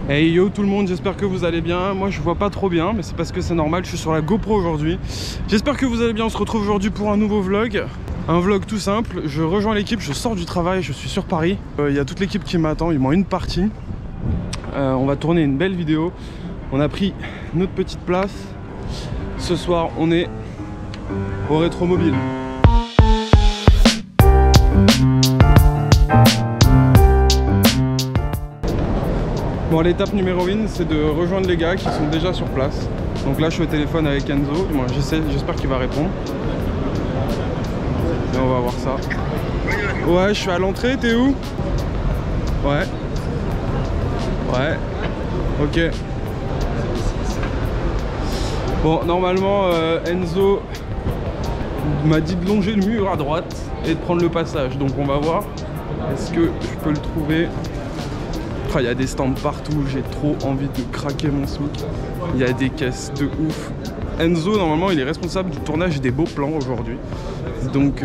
Hey yo tout le monde, j'espère que vous allez bien. Moi je vois pas trop bien, mais c'est parce que c'est normal, je suis sur la GoPro aujourd'hui. J'espère que vous allez bien, on se retrouve aujourd'hui pour un nouveau vlog. Un vlog tout simple, je rejoins l'équipe, je sors du travail, je suis sur Paris. Il y a toute l'équipe qui m'attend, il manque une partie. On va tourner une belle vidéo. On a pris notre petite place. Ce soir on est au Rétromobile. Bon, l'étape numéro 1, c'est de rejoindre les gars qui sont déjà sur place. Donc là, je suis au téléphone avec Enzo. Moi, j'espère qu'il va répondre. Et on va voir ça. Ouais, je suis à l'entrée. T'es où? Ouais. Ouais. Ok. Bon, normalement, Enzo m'a dit de longer le mur à droite et de prendre le passage. Donc on va voir. Est-ce que je peux le trouver? Il y a des stands partout, j'ai trop envie de craquer mon smic. Il y a des caisses de ouf. Enzo, normalement, il est responsable du tournage des beaux plans aujourd'hui. Donc,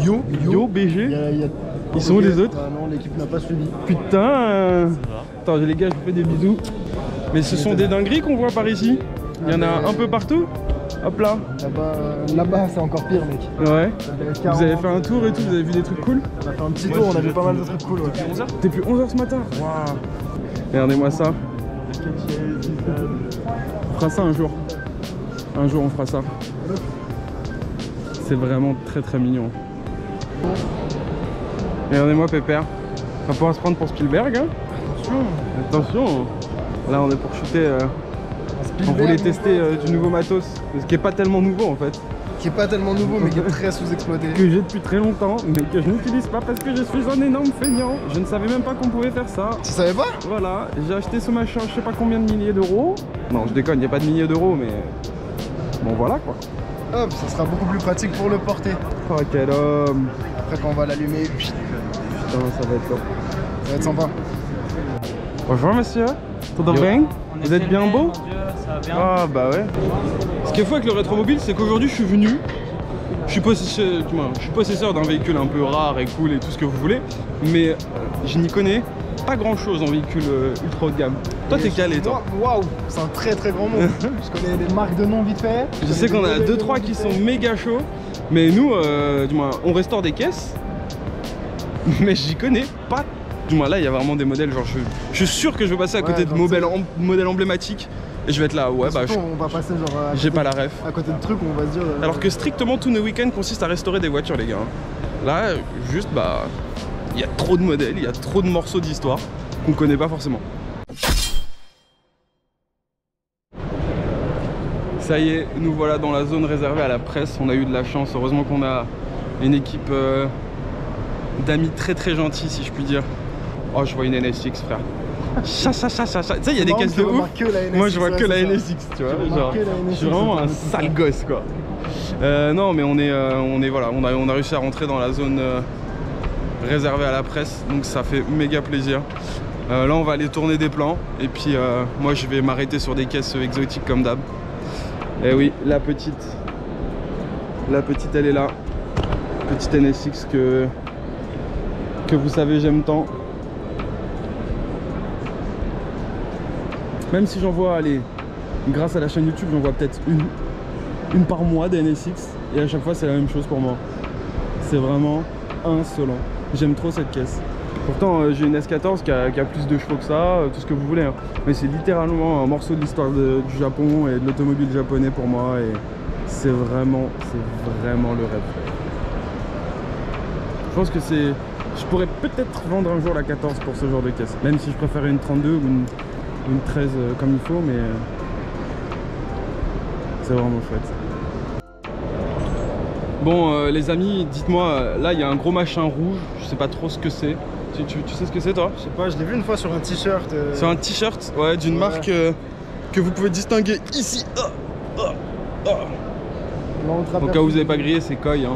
Yo, BG. Ils sont où les autres? Non, l'équipe n'a pas suivi. Putain. Attends, les gars, je vous fais des bisous. Mais ce sont des dingueries qu'on voit par ici. Il y en a un peu partout. Hop là. Là-bas, c'est encore pire, mec. Ouais. Vous avez fait un tour et tout, vous avez vu des trucs cool? On a fait un petit tour, on a vu pas mal de trucs cool. T'es plus 11h ce matin? Waouh. Regardez-moi ça. On fera ça un jour. Un jour on fera ça. C'est vraiment très très mignon. Regardez-moi Pépère. On va pouvoir se prendre pour Spielberg, hein? Attention. Attention. Là on est pour shooter. On voulait tester du nouveau matos, ce qui est pas tellement nouveau en fait. Qui est pas tellement nouveau mais qui est très sous-exploité. Que j'ai depuis très longtemps, mais que je n'utilise pas parce que je suis un énorme feignant. Je ne savais même pas qu'on pouvait faire ça. Tu savais pas? Voilà, j'ai acheté ce machin, je sais pas combien de milliers d'euros. Non, je déconne, il n'y a pas de milliers d'euros, mais bon voilà quoi. Hop, ça sera beaucoup plus pratique pour le porter. Oh quel homme. Après quand on va l'allumer, putain, ça va être top. Ça va être sympa. Bonjour monsieur, tout bien? Vous êtes bien beau? Ah bah ouais. Ce qui est fou avec le rétromobile, c'est qu'aujourd'hui je suis venu. Je suis possesseur d'un véhicule un peu rare et cool et tout ce que vous voulez. Mais je n'y connais pas grand chose en véhicule ultra haut de gamme. Toi t'es calé toi? Waouh, c'est un très très grand mot. Je connais des marques de nom vite fait. Je sais qu'on a 2-3 qui sont méga chauds. Mais nous, on restaure des caisses. Mais j'y connais pas. Du moins là il y a vraiment des modèles genre je suis sûr que je vais passer à côté de modèles emblématiques et je vais être là ouais bah on va passer genre j'ai pas la ref à côté de trucs où on va se dire alors que strictement tous nos week-ends consistent à restaurer des voitures les gars. Là juste bah il y a trop de modèles, il y a trop de morceaux d'histoire qu'on connaît pas forcément. Ça y est, nous voilà dans la zone réservée à la presse. On a eu de la chance, heureusement qu'on a une équipe d'amis très très gentils si je puis dire. Oh, je vois une NSX, frère. Tu sais, il y a des caisses de ouf. Moi, je vois que la NSX, tu vois. Genre, je suis vraiment un sale gosse, quoi. Non, mais on a réussi à rentrer dans la zone réservée à la presse, donc ça fait méga plaisir. Là, on va aller tourner des plans, et puis moi, je vais m'arrêter sur des caisses exotiques comme d'hab. Et oui, la petite, elle est là. Petite NSX que vous savez, j'aime tant. Même si j'en vois, allez, grâce à la chaîne YouTube, j'en vois peut-être une par mois des NSX. Et à chaque fois, c'est la même chose pour moi. C'est vraiment insolent. J'aime trop cette caisse. Pourtant, j'ai une S14 qui a plus de chevaux que ça, tout ce que vous voulez. Hein. Mais c'est littéralement un morceau de l'histoire du Japon et de l'automobile japonais pour moi. Et c'est vraiment le rêve. Je pense que c'est... Je pourrais peut-être vendre un jour la 14 pour ce genre de caisse. Même si je préfère une 32 ou une 13 comme il faut, mais c'est vraiment chouette. Bon les amis, dites-moi, là il y a un gros machin rouge, je sais pas trop ce que c'est. Tu sais ce que c'est toi? Je sais pas, je l'ai vu une fois sur un t-shirt. Sur un t-shirt, ouais, d'une marque que vous pouvez distinguer ici. Au cas où vous n'avez pas grillé, c'est Koi. Hein.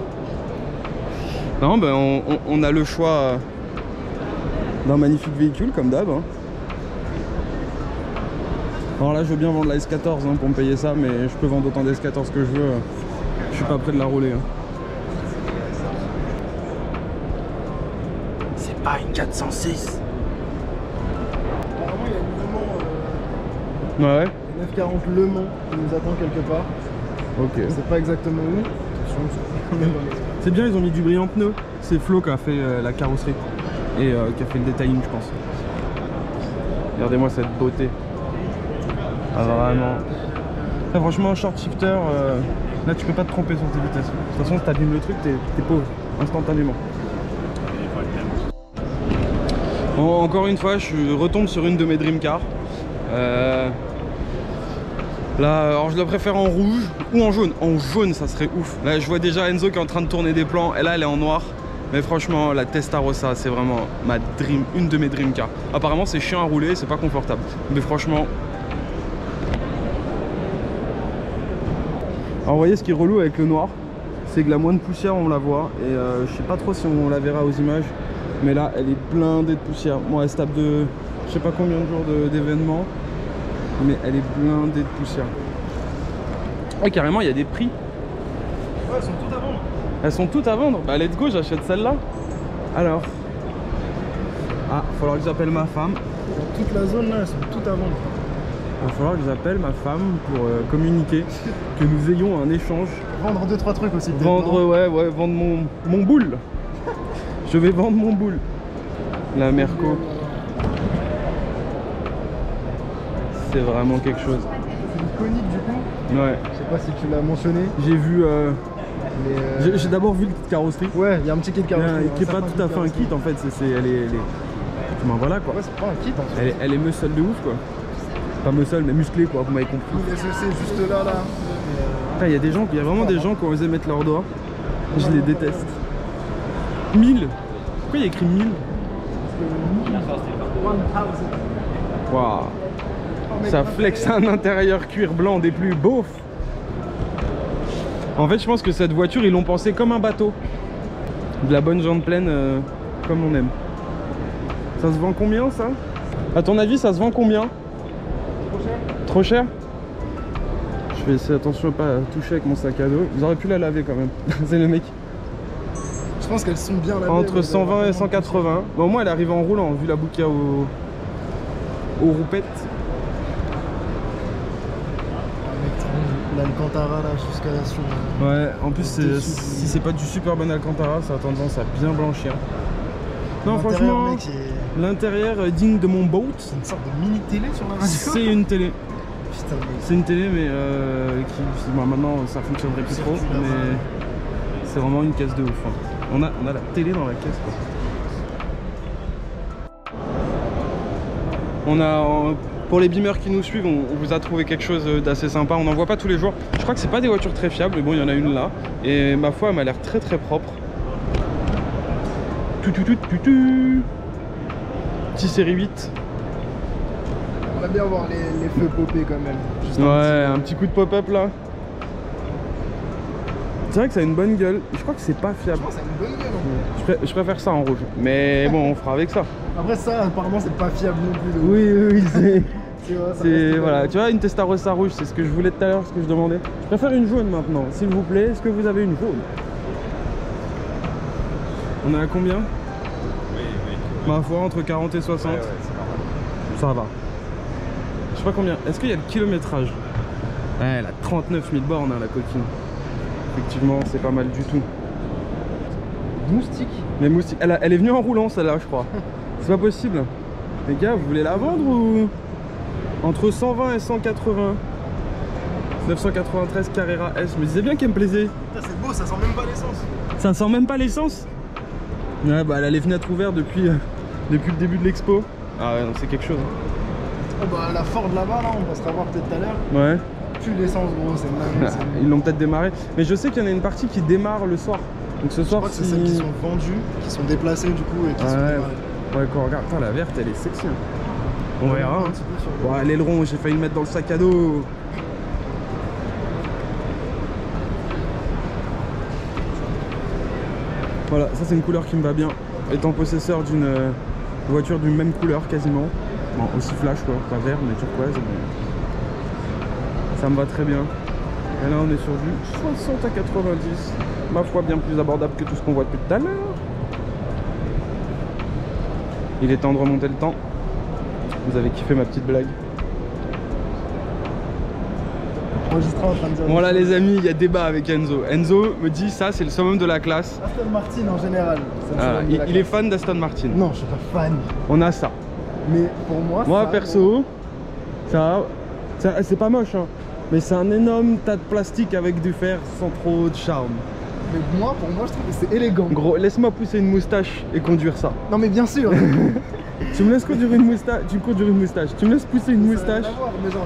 Non, ben on a le choix d'un magnifique véhicule comme d'hab. Hein. Alors là je veux bien vendre la S14 hein, pour me payer ça, mais je peux vendre autant d'S14 que je veux. Je suis pas prêt de la rouler. Hein. C'est Ah, une 406. Apparemment, il y a une Le Mans, Ouais. 940 Le Mans qui nous attend quelque part. Ok. Je sais pas exactement où. C'est bien, ils ont mis du brillant pneu. C'est Flo qui a fait la carrosserie et qui a fait le detailing, je pense. Regardez-moi cette beauté. Ah, vraiment. Là, franchement, un short shifter, là tu peux pas te tromper sur tes vitesses. De toute façon, si t'abîmes le truc, t'es pauvre, instantanément. Bon, encore une fois, je retombe sur une de mes dream cars. Là, alors je la préfère en rouge ou en jaune. En jaune, ça serait ouf. Là, je vois déjà Enzo qui est en train de tourner des plans. Et là, elle est en noir. Mais franchement, la Testarossa, c'est vraiment une de mes dream cars. Apparemment, c'est chiant à rouler, c'est pas confortable. Mais franchement... Alors, vous voyez, ce qui est relou avec le noir, c'est que la moindre poussière, on la voit. Et je sais pas trop si on la verra aux images. Mais là, elle est blindée de poussière. Bon, elle se tape de... je sais pas combien de jours d'événements. Mais elle est blindée de poussière. Ouais, carrément, il y a des prix. Ouais, elles sont toutes à vendre. Elles sont toutes à vendre. Bah, let's go, j'achète celle-là. Alors. Ah, il va falloir que j'appelle ma femme. Dans toute la zone là, elles sont toutes à vendre. Il va falloir que j'appelle ma femme pour communiquer, que nous ayons un échange. Vendre 2-3 trucs aussi. Vendre, ouais, vendre mon boule. Je vais vendre mon boule. La Merco. C'est vraiment quelque chose. C'est une conique du coup. Ouais. Je sais pas si tu l'as mentionné. J'ai vu. Mais J'ai d'abord vu le kit carrosserie. ouais, il y a un petit kit carrosserie. Qui est pas tout à fait un kit en fait. Ben voilà quoi. Ouais, c'est pas un kit en fait. Elle est muscle de ouf quoi. Pas muscle mais musclé quoi, vous m'avez compris. Il est juste là. Il y a vraiment des gens qui ont osé mettre leurs doigts. Je les déteste. 1000. Pourquoi il y a écrit 1000? Waouh. Ça flex un intérieur cuir blanc des plus beaufs. En fait, je pense que cette voiture, ils l'ont pensé comme un bateau. De la bonne jante pleine, comme on aime. Ça se vend combien ça? À ton avis, ça se vend combien? Trop cher. Trop cher? Je vais essayer attention à pas toucher avec mon sac à dos. Ils auraient pu la laver quand même. C'est le mec. Je pense qu'elles sont bien lavées. Entre 120 et 180. Bon, au moins elle arrive en roulant, vu la boucle qu'il y a aux roupettes. L'Alcantara là jusqu'à la sur. Ouais, en plus si c'est pas du super bon Alcantara, ça a tendance à bien blanchir. Non, franchement, l'intérieur digne de mon boat. C'est une sorte de mini télé sur la radio. C'est une télé. Putain, c'est une télé, mais bon, maintenant ça fonctionnerait plus trop. Mais c'est vraiment une caisse de ouf. Hein. On a la télé dans la caisse. Quoi. Pour les beamers qui nous suivent, on vous a trouvé quelque chose d'assez sympa. On n'en voit pas tous les jours. Je crois que c'est pas des voitures très fiables, mais bon, il y en a une là. Et ma foi, elle m'a l'air très très propre. Petit série 8. On va bien voir les feux popper quand même. Juste ouais, un petit coup de pop-up là. C'est vrai que ça a une bonne gueule. Je crois que c'est pas fiable. Je pense que ça a une bonne gueule. Je préfère ça en rouge. Mais bon, on fera avec ça. Après ça, apparemment, c'est pas fiable non plus. Oui, c'est... C'est voilà, tu vois, une Testarossa rouge, c'est ce que je voulais tout à l'heure, ce que je demandais. Je préfère une jaune maintenant, s'il vous plaît. Est-ce que vous avez une jaune? On est à combien? Oui. Ma foi, entre 40 et 60. Ouais, ça va. Je sais pas combien. Est-ce qu'il y a le kilométrage? Ouais, elle a 39 000 bornes, hein, la coquine. Effectivement, c'est pas mal du tout. Moustique. Mais moustique. Elle est venue en roulant, celle-là, je crois. C'est pas possible. Les gars, vous voulez la vendre ou... Entre 120 et 180. 993 Carrera S. Je me disais bien qu'elle me plaisait. C'est beau, ça sent même pas l'essence. Ça sent même pas l'essence? Ouais, bah elle a les fenêtres ouvertes depuis le début de l'expo. Ah ouais, donc c'est quelque chose. Oh bah la Ford là-bas, là, on passera voir peut-être tout à l'heure. Ouais. Plus l'essence, gros, c'est mal. Ils l'ont peut-être démarré. Mais je sais qu'il y en a une partie qui démarre le soir. Donc ce soir, je crois que c'est celles qui sont vendues, qui sont déplacées du coup et qui sont démarrées. Ouais, quand on regarde, putain, la verte, elle est sexy. On verra. Un petit peu sur le... l'aileron, j'ai failli le mettre dans le sac à dos. Voilà, ça c'est une couleur qui me va bien. Étant possesseur d'une voiture d'une même couleur quasiment. Bon, aussi flash quoi, pas vert mais turquoise. Ça me va très bien. Et là on est sur du 60 à 90. Ma foi bien plus abordable que tout ce qu'on voit depuis tout à l'heure. Il est temps de remonter le temps. Vous avez kiffé ma petite blague. Enregistré en train de dire. Bon là les amis, il y a débat avec Enzo. Enzo me dit ça c'est le summum de la classe. Aston Martin en général. Il est fan d'Aston Martin. Non, je suis pas fan. On a ça. Mais pour moi, moi ça, perso, ça c'est pas moche hein. Mais c'est un énorme tas de plastique avec du fer sans trop de charme. Mais moi, pour moi, je trouve que c'est élégant. Gros, laisse-moi pousser une moustache et conduire ça. Non mais bien sûr. Tu me laisses conduire une moustache, tu conduis une moustache. Tu me laisses pousser une moustache mais genre...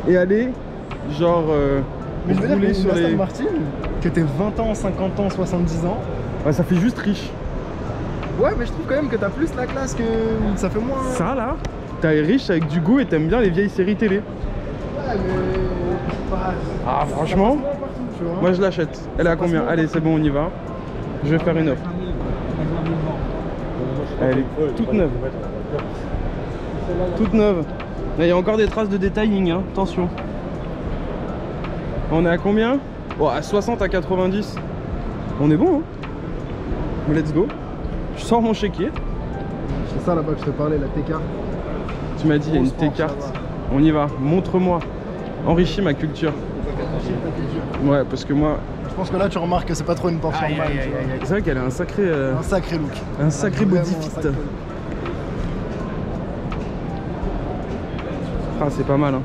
et aller genre mais je veux dire, rouler une sur Aston les... Martin qui était 20 ans, 50 ans, 70 ans. Ouais, ça fait juste riche. Ouais, mais je trouve quand même que t'as plus la classe que... Ça fait moins... Ça là, t'es riche avec du goût et t'aimes bien les vieilles séries télé. Ouais, mais... Ah franchement, partout, moi je l'achète. Elle est à combien? Allez c'est bon on y va. Je vais faire une offre. Elle est toute neuve. Toute neuve. Là il y a encore des traces de detailing hein, attention. On est à combien? Bon à 60 à 90. On est bon hein. Let's go. Je sors mon chéquier. C'est ça là-bas que je te parlais, la T-carte. Tu m'as dit il y a une T-carte. On y va, montre-moi. Enrichis ma culture. Ouais, parce que moi... Je pense que là tu remarques que c'est pas trop une Porsche normale. C'est vrai qu'elle a un sacré... Un sacré look. Un sacré body fit. Ah, c'est pas mal hein.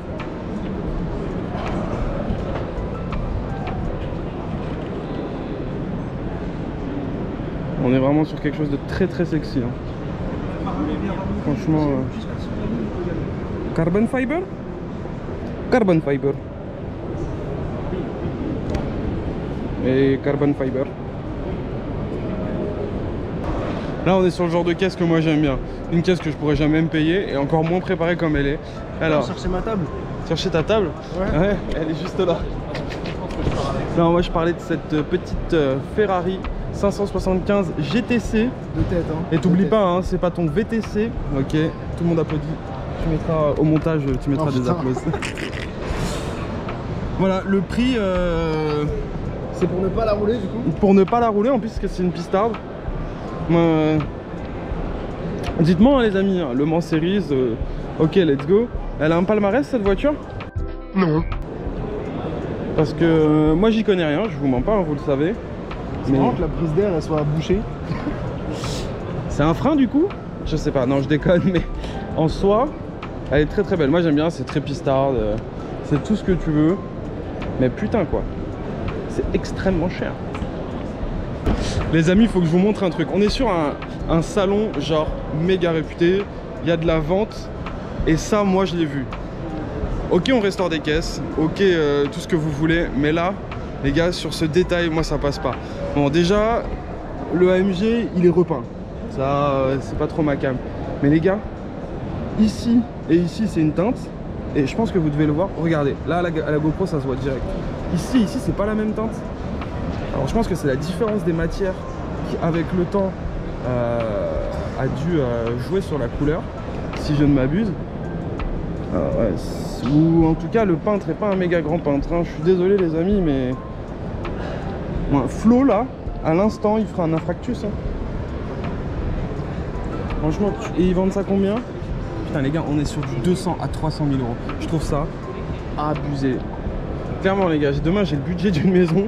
On est vraiment sur quelque chose de très très sexy hein. Franchement... Carbon fiber? Carbon fiber. Et carbon fiber. Là on est sur le genre de caisse que moi j'aime bien. Une caisse que je pourrais jamais me payer et encore moins préparée comme elle est. Alors, chercher ma table. Chercher ta table? Ouais, elle est juste là. Non, moi je parlais de cette petite Ferrari 575 GTC. De tête hein. Et t'oublies pas hein, c'est pas ton VTC. Ok, tout le monde applaudit. Tu mettras au montage, tu mettras des applaudissements. Voilà, le prix... C'est pour ne pas la rouler du coup? Pour ne pas la rouler, en plus que c'est une pistarde. Dites-moi hein, les amis, hein, Le Mans Series, ok let's go. Elle a un palmarès cette voiture? Non. Parce que moi j'y connais rien, je vous mens pas, hein, vous le savez. C'est marrant que la prise d'air elle soit bouchée. C'est un frein du coup? Je sais pas, non je déconne, mais en soi, elle est très très belle. Moi j'aime bien, c'est très pistarde, c'est tout ce que tu veux. Mais putain quoi, c'est extrêmement cher. Les amis, il faut que je vous montre un truc. On est sur un salon genre méga réputé, il y a de la vente et ça moi je l'ai vu. Ok on restaure des caisses, ok tout ce que vous voulez, mais là les gars sur ce détail moi ça passe pas. Bon déjà le AMG il est repeint, ça c'est pas trop ma cam. Mais les gars, ici et ici c'est une teinte. Et je pense que vous devez le voir, regardez, là à la GoPro ça se voit direct. Ici c'est pas la même teinte. Alors je pense que c'est la différence des matières qui avec le temps a dû jouer sur la couleur, si je ne m'abuse. Ouais, ou en tout cas le peintre est pas un méga grand peintre hein. Je suis désolé les amis mais... Ouais, Flo là, à l'instant il fera un infractus hein. Franchement, et ils vendent ça combien? Putain les gars, on est sur du 200 à 300 000 euros. Je trouve ça abusé. Clairement les gars, demain j'ai le budget d'une maison.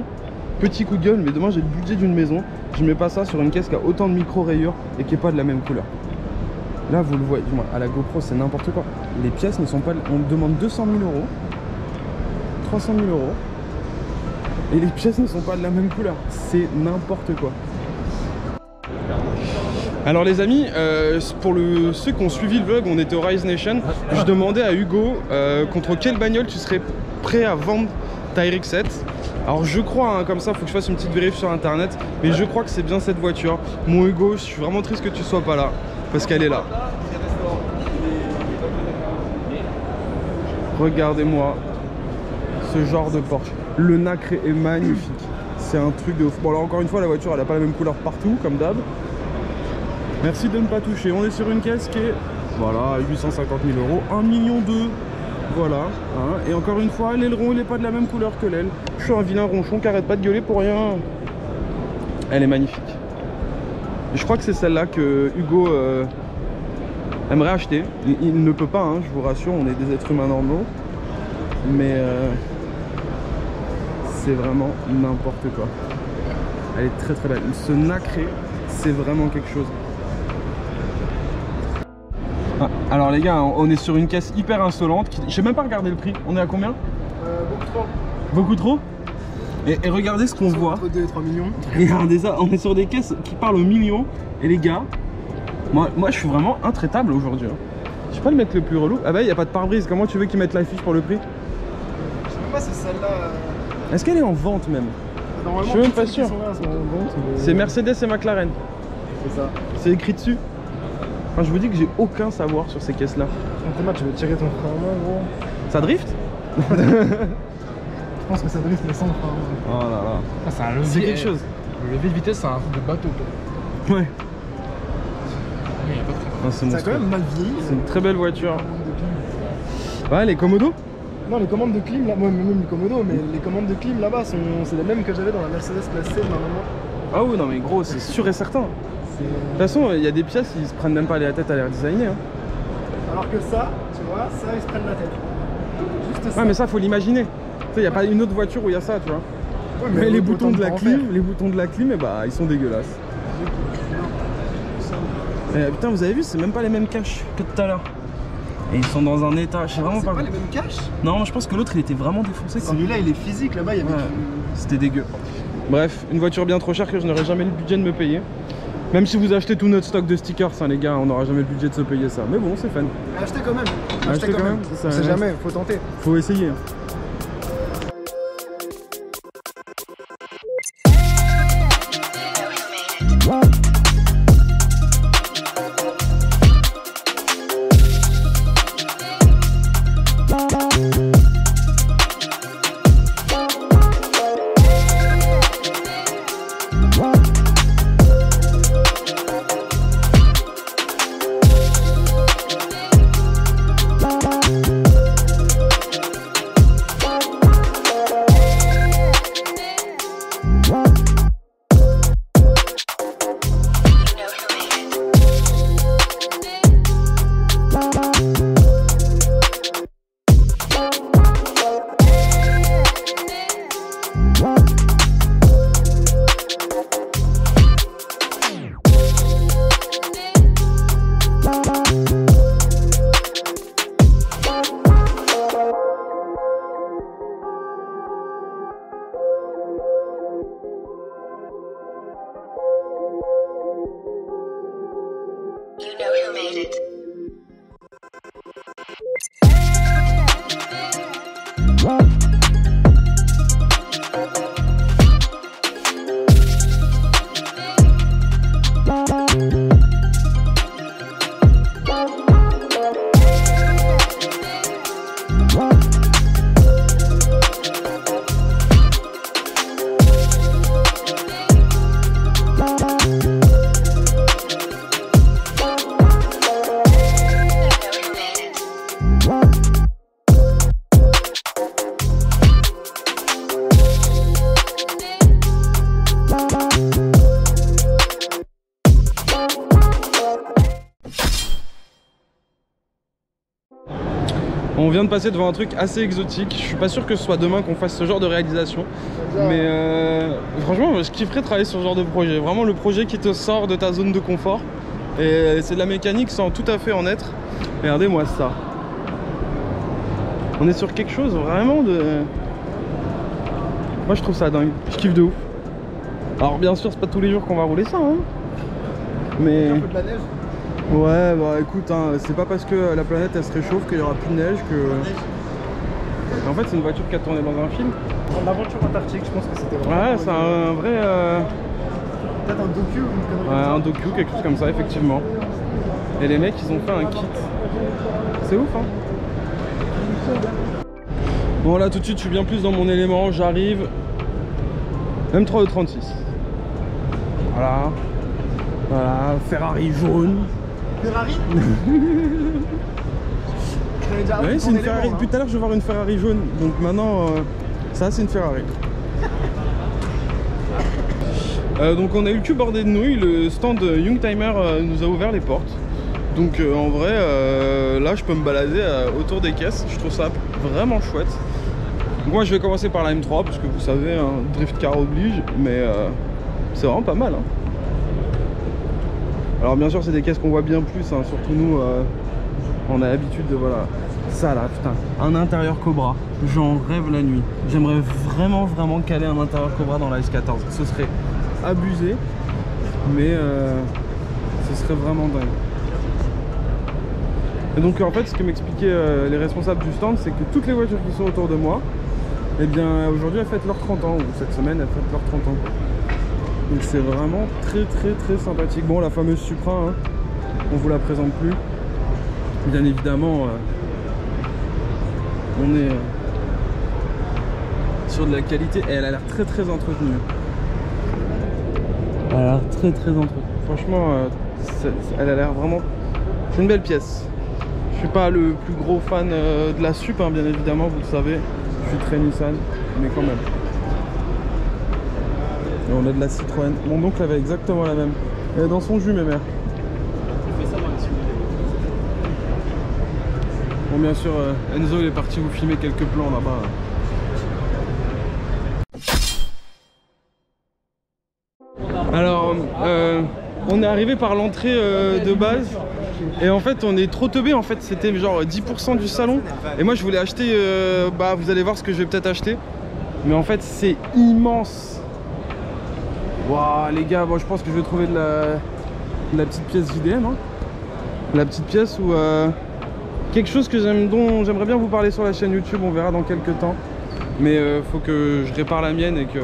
Petit coup de gueule, mais demain j'ai le budget d'une maison. Je mets pas ça sur une caisse qui a autant de micro-rayures et qui est pas de la même couleur. Là vous le voyez, à la GoPro c'est n'importe quoi. Les pièces ne sont pas... On demande 200 000 euros, 300 000 euros. Et les pièces ne sont pas de la même couleur. C'est n'importe quoi. Alors les amis, pour ceux qui ont suivi le vlog, on était au Rise Nation. Je demandais à Hugo contre quelle bagnole tu serais prêt à vendre ta RX-7. Alors je crois, hein, comme ça, faut que je fasse une petite vérif sur internet, mais je crois que c'est bien cette voiture. Mon Hugo, je suis vraiment triste que tu sois pas là, parce qu'elle est là. Regardez-moi ce genre de Porsche. Le nacre est magnifique. C'est un truc de ouf. Bon alors encore une fois, la voiture elle a pas la même couleur partout, comme d'hab. Merci de ne pas toucher. On est sur une caisse qui est, voilà, 850 000 euros, 1,2 million. Voilà, hein. Et encore une fois, l'aileron il n'est pas de la même couleur que l'aile. Je suis un vilain ronchon qui arrête pas de gueuler pour rien. Elle est magnifique. Et je crois que c'est celle-là que Hugo aimerait acheter. Il ne peut pas, hein, je vous rassure, on est des êtres humains normaux. Mais c'est vraiment n'importe quoi. Elle est très très belle. Ce nacré, c'est vraiment quelque chose. Ah, alors les gars, on est sur une caisse hyper insolente. Je sais même pas regarder le prix. On est à combien? Beaucoup trop. Beaucoup trop? Et regardez ce qu'on voit. Entre 2 et 3 millions. Regardez ça, on est sur des caisses qui parlent aux millions. Et les gars, moi je suis vraiment intraitable aujourd'hui. Je sais pas le mec le plus relou. Ah bah il n'y a pas de pare-brise. Comment tu veux qu'ils mettent l'affiche pour le prix? Je sais même pas si celle-là. Est-ce qu'elle est en vente même? Normalement, je suis même pas celles sûr. qui sont là, elles sont en vente, mais- C'est Mercedes et McLaren. C'est ça. C'est écrit dessus. Enfin, je vous dis que j'ai aucun savoir sur ces caisses là. Thomas, tu veux tirer ton frein en main, gros? Ça drift? Je pense que ça drift, mais sans frein en main. Oh là là. Ah, c'est un levier. C'est quelque chose. Le levier de vitesse, c'est un truc de bateau, quoi. Ouais. Il y a pas de frein. Ah, c'est Ça a monstrueux. quand même mal vieilli. C'est une très belle voiture. Les commandes de clim. Ouais, les Komodo? Non, les commandes de clim, là, moi, même les Komodo, mais les commandes de clim là-bas, c'est les mêmes que j'avais dans la Mercedes classe C de ma maman. Ah oui, non mais gros, c'est sûr et certain. De C'est- toute façon, il y a des pièces, ils se prennent même pas la tête à les redesigner. Hein. Alors que ça, tu vois, ça, ils se prennent la tête. Juste ça. Ouais, mais ça, faut l'imaginer. Tu sais, il n'y a pas une autre voiture où il y a ça, tu vois. Ouais, Mais les autant boutons de la pas en clim, faire. les boutons de la clim, eh bah, ils sont dégueulasses. Putain, vous avez vu, c'est même pas les mêmes caches que tout à l'heure. Et ils sont dans un état, je sais vraiment C'est pas. pas les mêmes caches. Non, je pense que l'autre, il était vraiment défoncé. Quoi. Celui-là, il est physique, là-bas, il y avait Ouais, c'était dégueu. Bref, une voiture bien trop chère que je n'aurais jamais le budget de me payer. Même si vous achetez tout notre stock de stickers, hein, les gars, on n'aura jamais le budget de se payer ça. Mais bon, c'est fun. Achetez quand même. Achetez quand même, ça, On sait ouais. jamais, faut tenter. Faut essayer. You know who made it. On vient de passer devant un truc assez exotique. Je suis pas sûr que ce soit demain qu'on fasse ce genre de réalisation. Mais franchement, je kifferais travailler sur ce genre de projet. Vraiment le projet qui te sort de ta zone de confort. Et c'est de la mécanique sans tout à fait en être. Regardez-moi ça. On est sur quelque chose vraiment de... Moi je trouve ça dingue. Je kiffe de ouf. Alors bien sûr, c'est pas tous les jours qu'on va rouler ça. Hein. Mais... Un peu de la neige. Ouais, bah écoute, hein, c'est pas parce que la planète elle se réchauffe qu'il y aura plus de neige que... En fait, c'est une voiture qui a tourné dans un film. En aventure antarctique, je pense que c'était vraiment. Ouais, c'est un vrai... Peut-être un docu ou une connerie. Ouais, un docu, quelque chose comme ça, effectivement. Et les mecs, ils ont fait un kit. C'est ouf, hein. Bon, là, tout de suite, je suis bien plus dans mon élément. J'arrive. M3 E36. Voilà. Voilà, Ferrari jaune. Ferrari. J'avais déjà Oui, appris c'est ton une élément, Ferrari. hein. Depuis tout à l'heure, je vais voir une Ferrari jaune. Donc maintenant, ça, c'est une Ferrari. Donc on a eu le cul bordé de nouilles. Le stand Youngtimer nous a ouvert les portes. Donc en vrai, là je peux me balader autour des caisses, je trouve ça vraiment chouette. Donc, moi je vais commencer par la M3 parce que vous savez, hein, drift car oblige, mais c'est vraiment pas mal. Hein. Alors bien sûr c'est des caisses qu'on voit bien plus, hein, surtout nous, on a l'habitude de voilà. Ça là, putain, un intérieur Cobra, j'en rêve la nuit. J'aimerais vraiment caler un intérieur Cobra dans la S14. Ce serait abusé, mais ce serait vraiment dingue. Et donc en fait ce que m'expliquaient les responsables du stand, c'est que toutes les voitures qui sont autour de moi, et bien aujourd'hui elles fêtent leurs 30 ans, ou cette semaine elles fêtent leurs 30 ans. Donc c'est vraiment très sympathique. Bon, la fameuse Supra, hein, on vous la présente plus. Bien évidemment, on est sur de la qualité et elle a l'air très entretenue. Elle a l'air très entretenue. Franchement, elle a l'air vraiment... C'est une belle pièce. Je suis pas le plus gros fan de la Sup, hein, bien évidemment, vous le savez. Je suis très Nissan, mais quand même. Et on a de la Citroën. Mon oncle avait exactement la même. Elle est dans son jus, mes mères. Bon, bien sûr, Enzo il est parti vous filmer quelques plans là-bas. Alors, on est arrivé par l'entrée de base. Et en fait, on est trop teubé. En fait, c'était genre 10% du salon. Et moi, je voulais acheter. Bah, vous allez voir ce que je vais peut-être acheter. Mais en fait, c'est immense. Waouh, les gars, bon, je pense que je vais trouver de la petite pièce JDM. Hein. La petite pièce où. Quelque chose que dont j'aimerais bien vous parler sur la chaîne YouTube, on verra dans quelques temps. Mais faut que je répare la mienne et que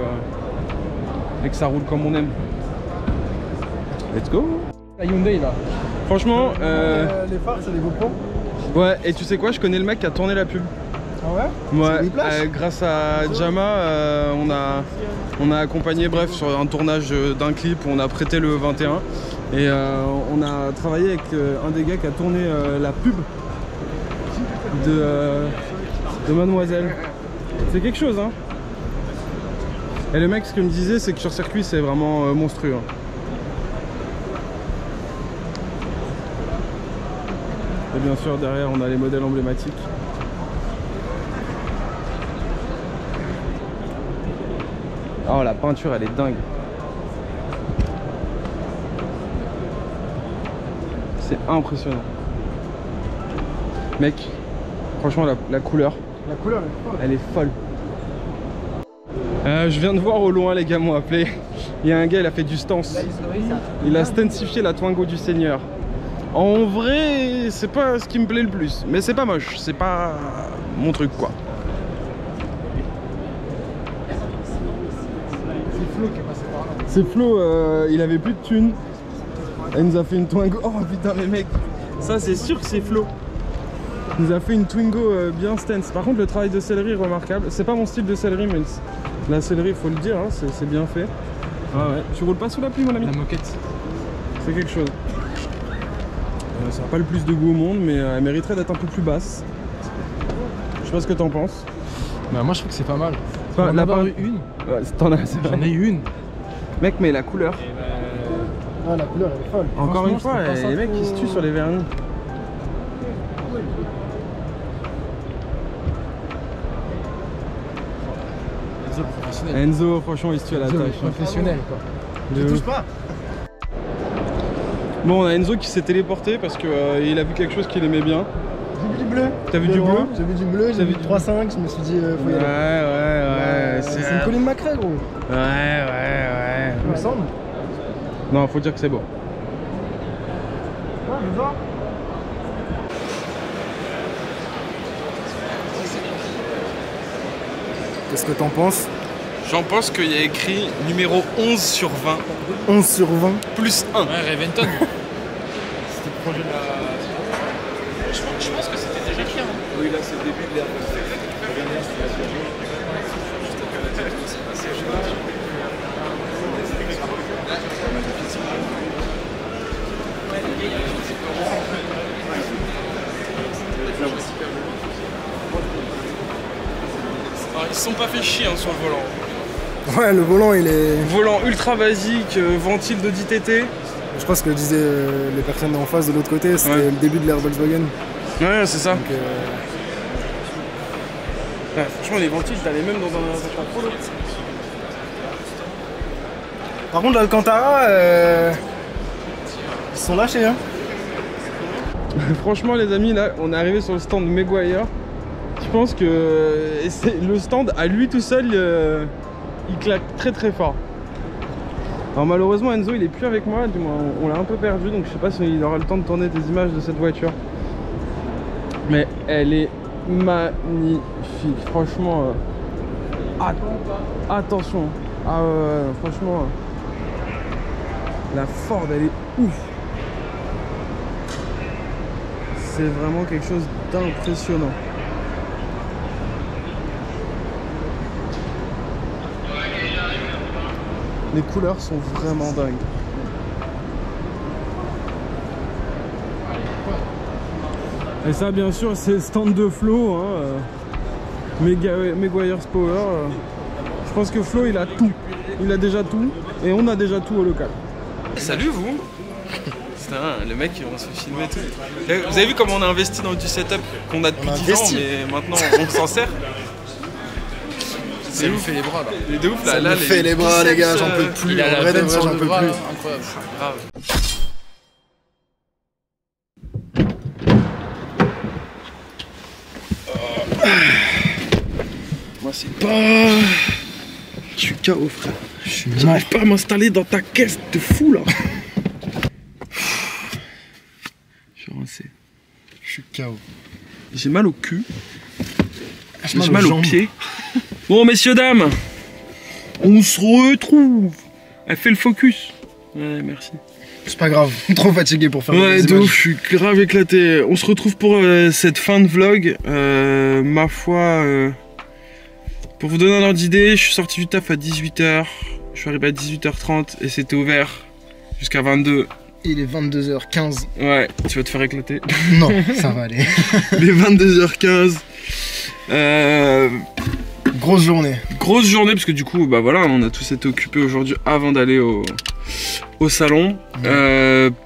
ça roule comme on aime. Let's go. La Hyundai là. Franchement, les phares, c'est des GoPro. ouais, et tu sais quoi, je connais le mec qui a tourné la pub. Ah ouais? Ouais, grâce à Jama, on a accompagné, bref, sur un tournage d'un clip où on a prêté le 21. Et on a travaillé avec un des gars qui a tourné la pub de Mademoiselle. C'est quelque chose, hein. Et le mec, ce qu'il me disait, c'est que sur circuit, c'est vraiment monstrueux. Hein. Et bien sûr, derrière, on a les modèles emblématiques. Oh, la peinture, elle est dingue. C'est impressionnant. Mec, franchement, la couleur. La couleur, elle est folle. Elle est folle. Je viens de voir au loin, les gars m'ont appelé. Il y a un gars, il a fait du stance. Il a stensifié la Twingo du Seigneur. En vrai, c'est pas ce qui me plaît le plus. Mais c'est pas moche, c'est pas mon truc, quoi. C'est Flo qui est passé par là. C'est Flo, il avait plus de thunes. Il nous a fait une Twingo. Oh putain, mais mec, ça c'est sûr que c'est Flo. Il nous a fait une Twingo bien stance. Par contre, le travail de sellerie est remarquable. C'est pas mon style de sellerie, mais la sellerie, faut le dire, hein, c'est bien fait. Ah ouais. Tu roules pas sous la pluie, mon ami? La moquette. C'est quelque chose. Ça n'a pas le plus de goût au monde, mais elle mériterait d'être un peu plus basse. Je sais pas ce que t'en penses. Bah, moi je trouve que c'est pas mal. Enfin, J'en ai eu une. Ouais, t'en as, c'est vrai. J'en ai eu une. Mec, mais la couleur. Ah, la couleur, elle est folle. Encore une fois, Franchement, c'était les pas mecs ça qui se trop- tuent sur les vernis. Enzo professionnel. Enzo, franchement, il se tue à la Enzo, tâche. professionnel quoi. De Tu ouf. touches pas. Bon, on a Enzo qui s'est téléporté parce que il a vu quelque chose qu'il aimait bien. J'ai vu du bleu. T'as vu du Devant, bleu? J'ai vu du bleu, j'ai vu vu du du 3.5, je me suis dit, faut y aller. Ouais. C'est une colline Macrae, gros. Ouais. Il me semble. Non, faut dire que c'est beau. Ah, je vois. Qu'est-ce que t'en penses? J'en pense qu'il y a écrit numéro 11 sur 20, 11 sur 20. plus 1. Ouais, Raventon. C'était le projet de la. Je pense que c'était déjà clair. Oui, là, c'est le début de l'ère. Ils se sont pas fait chier hein, sur le volant. Ouais, le volant, il est. Volant ultra basique, ventile d'Audi TT. Je crois que ce que disaient les personnes en face de l'autre côté, c'était Ouais. le début de l'ère Volkswagen. Ouais, c'est ça. Donc, Ouais, franchement, les ventiles, t'as les mêmes dans un Polo. Par contre, l'Alcantara, ils se sont lâchés. Hein. Franchement, les amis, là, on est arrivé sur le stand Meguiar. Je pense que le stand, à lui tout seul, il claque très très fort. Alors malheureusement, Enzo, il est plus avec moi, du moins, on l'a un peu perdu, donc je sais pas s'il aura le temps de tourner des images de cette voiture. Mais elle est magnifique, franchement. Attention, ah ouais, franchement, la Ford, elle est ouf. C'est vraiment quelque chose d'impressionnant. Les couleurs sont vraiment dingues. Et ça, bien sûr, c'est le stand de Flo, hein, Meguiar's Power. Je pense que Flo, il a tout. Il a déjà tout. Et on a déjà tout au local. Salut vous. Putain, le mec, on se fait filmer tout. Vous avez vu comment on a investi dans du setup qu'on a depuis 10 ans, mais maintenant on s'en sert. Ça lui fait les bras là. Il est de ouf là. Ça là, me fait les bras, les gars, j'en peux plus. Il a En la vrai de veine vrai, sur j'en le peux bras, plus. là, incroyable. Grave. Moi c'est pas... Je suis KO frère. J'arrive pas à m'installer dans ta caisse de fou là. Je suis rincé. Je suis KO. J'ai mal au cul. J'ai mal mal aux aux jambes. pieds. Bon messieurs dames, on se retrouve. Elle fait le focus. Ouais merci. C'est pas grave, trop fatigué pour faire Ouais, des de images. ouf, je suis grave éclaté. On se retrouve pour cette fin de vlog. Ma foi, pour vous donner un ordre d'idée, je suis sorti du taf à 18h. Je suis arrivé à 18h30 et c'était ouvert jusqu'à 22. Il est 22h15. Ouais, tu vas te faire éclater. Non, ça va aller. Les 22h15. Grosse journée. Grosse journée parce que du coup, bah voilà, on a tous été occupés aujourd'hui avant d'aller au salon.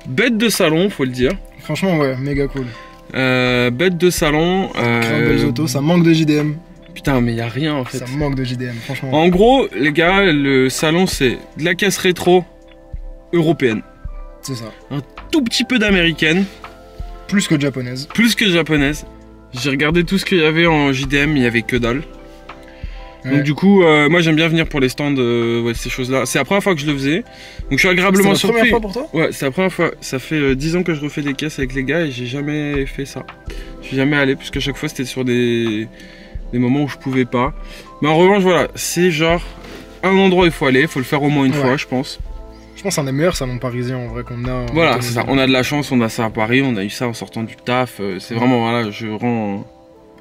Bête de salon, faut le dire. Franchement, ouais, méga cool. Bête de salon. Grave belles autos, ça manque de JDM. Putain, mais y a rien en fait. Ça manque de JDM, franchement. En gros, les gars, le salon c'est de la caisse rétro européenne. C'est ça. Un tout petit peu d'américaine, Plus que japonaise. plus que japonaise. J'ai regardé tout ce qu'il y avait en JDM, il y avait que dalle. Ouais. Donc du coup, moi j'aime bien venir pour les stands, ouais, ces choses-là. C'est la première fois que je le faisais. Donc je suis agréablement C'était la surpris. première fois pour toi? Ouais, c'est la première fois. Ça fait 10 ans que je refais des caisses avec les gars et j'ai jamais fait ça. Je suis jamais allé puisque chaque fois c'était sur des moments où je pouvais pas. Mais en revanche, voilà, c'est genre un endroit où il faut aller, il faut le faire au moins une fois, je pense. Je pense que c'est un des meilleurs salons parisiens en vrai qu'on a. en Voilà, autonomie. c'est ça. On a de la chance, on a ça à Paris, on a eu ça en sortant du taf. C'est vraiment, voilà, je rends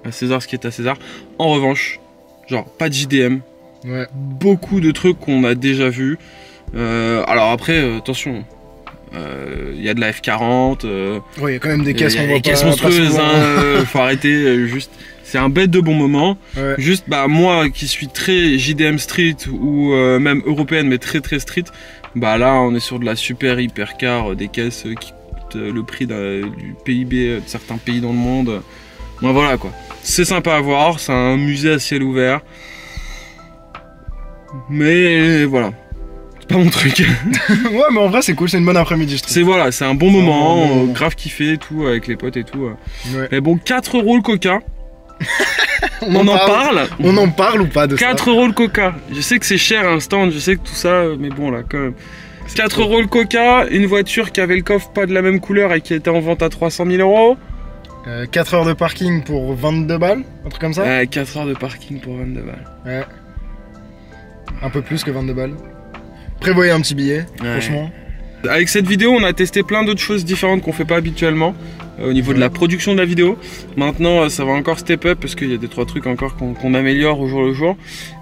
à César ce qui est à César. En revanche, genre, pas de JDM. Ouais. Beaucoup de trucs qu'on a déjà vus. Alors après, attention, il y a de la F40. Ouais, il y a quand même des caisses il y a qu'on voit des caisses pas monstrueuses, souvent. hein, faut arrêter. Juste, c'est un bête de bon moment. Ouais. Juste, bah moi qui suis très JDM street ou même européenne, mais très très street, bah là on est sur de la super hyper car, des caisses qui coûtent le prix du PIB de certains pays dans le monde. Bah voilà quoi. C'est sympa à voir, c'est un musée à ciel ouvert. Mais voilà, c'est pas mon truc. Ouais, mais en vrai, c'est cool, c'est une bonne après-midi, je trouve. C'est voilà, c'est un bon moment, bon moment. grave kiffé et tout avec les potes et tout. Ouais. Mais bon, 4 € le coca. On en parle. On en parle ou pas de 4 ça? € le coca. Je sais que c'est cher un stand, je sais que tout ça, mais bon là quand même. 4 € le coca, une voiture qui avait le coffre pas de la même couleur et qui était en vente à 300 000 €. 4 heures de parking pour 22 balles, un truc comme ça? 4 heures de parking pour 22 balles. Ouais. Un peu plus que 22 balles. Prévoyez un petit billet, Ouais. franchement. Avec cette vidéo, on a testé plein d'autres choses différentes qu'on fait pas habituellement au niveau de la production de la vidéo. Maintenant, ça va encore step up parce qu'il y a des 3 trucs encore qu'on améliore au jour le jour.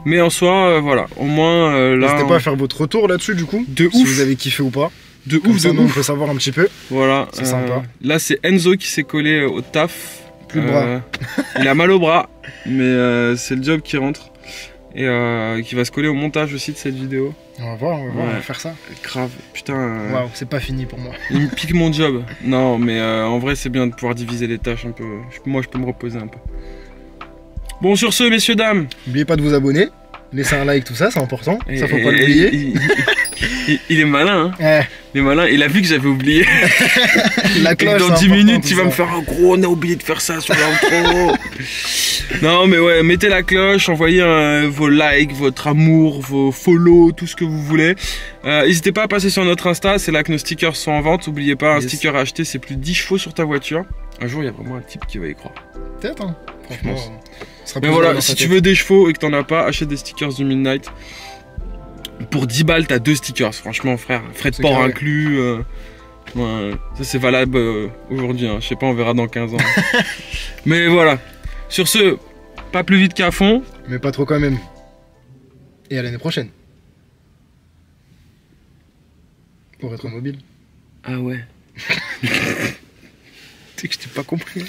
Mais en soi, voilà, au moins là. N'hésitez pas à faire votre retour là-dessus du coup. De si ouf. vous avez kiffé ou pas. De Comme ouf, ça, de nous, on ouf. peut savoir un petit peu. Voilà, C'est sympa. Là, c'est Enzo qui s'est collé au taf. Plus de bras. Il a mal au bras, mais c'est le job qui rentre. Et qui va se coller au montage aussi de cette vidéo. On va voir, on Ouais. va faire ça. Grave, putain. Waouh, c'est pas fini pour moi. Il me pique mon job. Non, mais en vrai, c'est bien de pouvoir diviser les tâches un peu. Moi, je peux me reposer un peu. Bon, sur ce, messieurs, dames. N'oubliez pas de vous abonner, laissez un like, tout ça, c'est important. Ça, faut pas Et- l'oublier. il est malin, hein. Eh, Il est malin. Il a vu que j'avais oublié. la Et que cloche, dans c'est 10 important, minutes, tout tu vas ça. me faire un gros. On a oublié de faire ça sur l'intro. Non, mais ouais, mettez la cloche, envoyez vos likes, votre amour, vos follow, tout ce que vous voulez. N'hésitez pas à passer sur notre Insta, c'est là que nos stickers sont en vente. N'oubliez pas, un Yes. sticker à acheter, c'est plus de 10 chevaux sur ta voiture. Un jour, il y a vraiment un type qui va y croire. Peut-être, hein. Franchement, pense. ce sera Mais plus voilà, dans si sa tu tête. veux des chevaux et que t'en as pas, achète des stickers du Midnight. Pour 10 balles, t'as 2 stickers. Franchement, frère, frais de C'est port carré. inclus. Ouais, ça, c'est valable aujourd'hui. Hein. Je sais pas, on verra dans 15 ans. Mais voilà. Sur ce, pas plus vite qu'à fond. Mais pas trop quand même. Et à l'année prochaine. Pour être mobile. Ah ouais. Tu sais que je t'ai pas compris.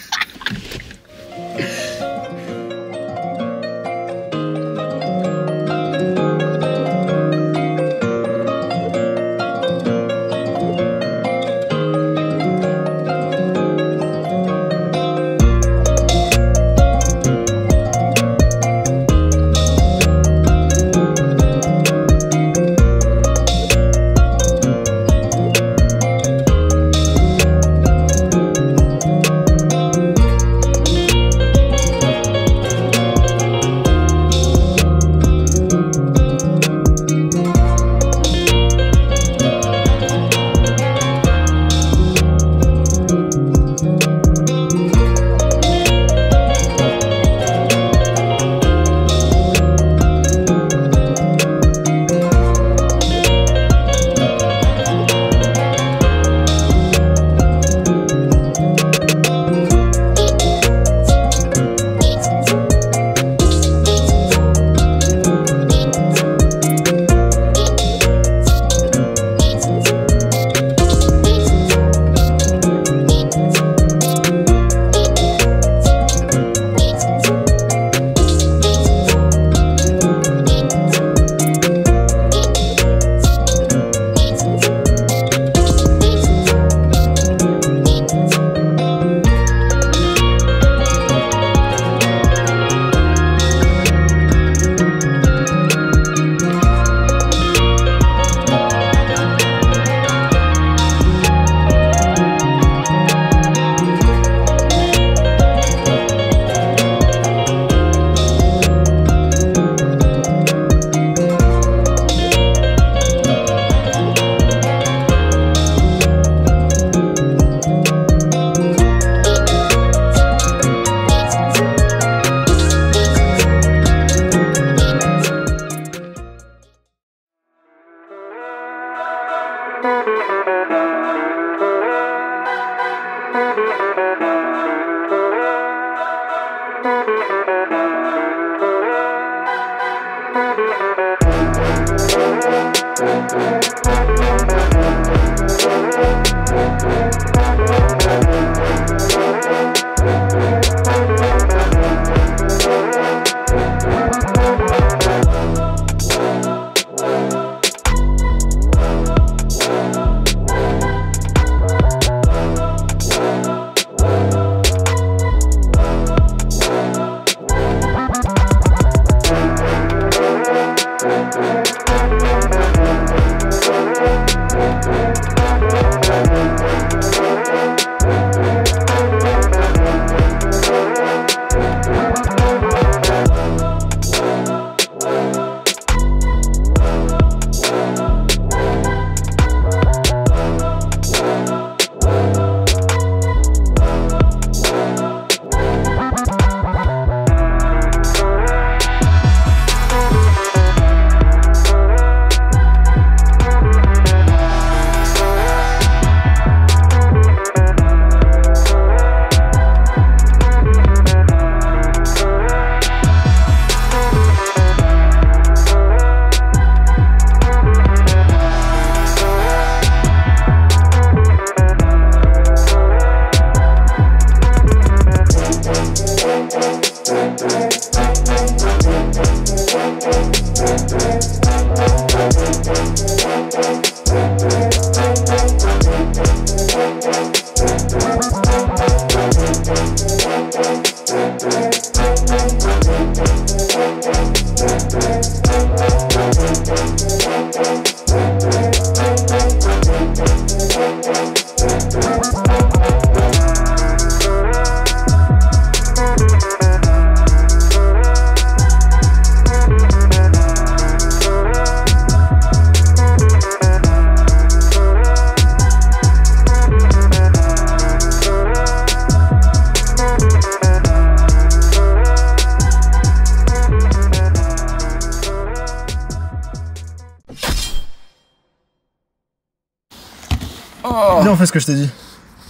Viens, on fait ce que je t'ai dit.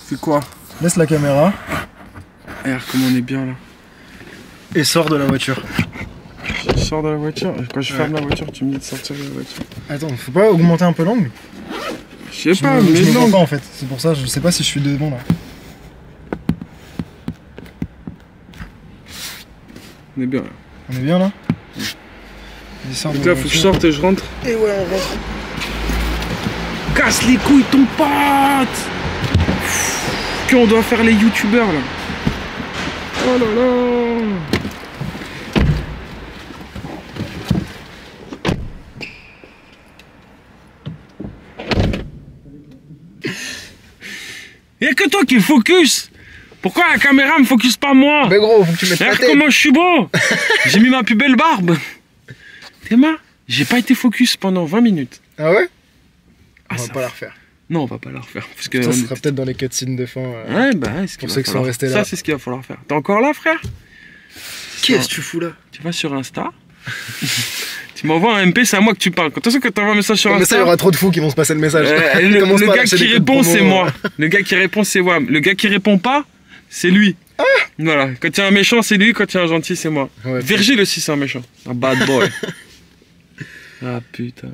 C'est quoi? Laisse la caméra Regarde comment on est bien là. et sors de la voiture. Je sors de la voiture. Quand je ferme la voiture, tu me dis de sortir de la voiture. Attends, faut pas augmenter un peu l'angle? Je sais pas, mais je me vois non. pas en fait. C'est pour ça, je sais pas si je suis devant là. On est bien là. On est bien là? Vas-y, sors de Donc la là, faut que je voiture. sorte et je rentre. Et ouais, on rentre. Casse les couilles ton pote. Qu'on doit faire les youtubeurs là. Oh là là. Y'a que toi qui est focus. Pourquoi la caméra me focus pas moi? Mais gros, faut que tu mettes la Regarde tête. comment je suis beau. J'ai mis ma plus belle barbe. Théma, j'ai pas été focus pendant 20 minutes. Ah ouais? Ah, On va ça pas la refaire. Non, on va pas la refaire. Parce que Ça sera peut-être dans les cutscenes de fin. Ouais, bah, c'est ce qu'il Pour va ceux qui sont falloir. restés là. Ça, c'est ce qu'il va falloir faire. T'es encore là, frère? Qu'est-ce que tu fous là? Tu vas sur Insta. Tu m'envoies un MP, c'est à moi que tu parles. Quand tu t'envoies un message sur Mais ça, il y Insta. aura trop de fous qui vont se passer le message. Le Commence pas à gars lâcher qui des coups de répond, promo, c'est moi. Le gars qui répond, c'est moi. Le gars qui répond pas, c'est lui. Voilà. Quand il y a un méchant, c'est lui. Quand il y a un gentil, c'est moi. Ouais, Virgile aussi, c'est un méchant. Un bad boy. Ah putain.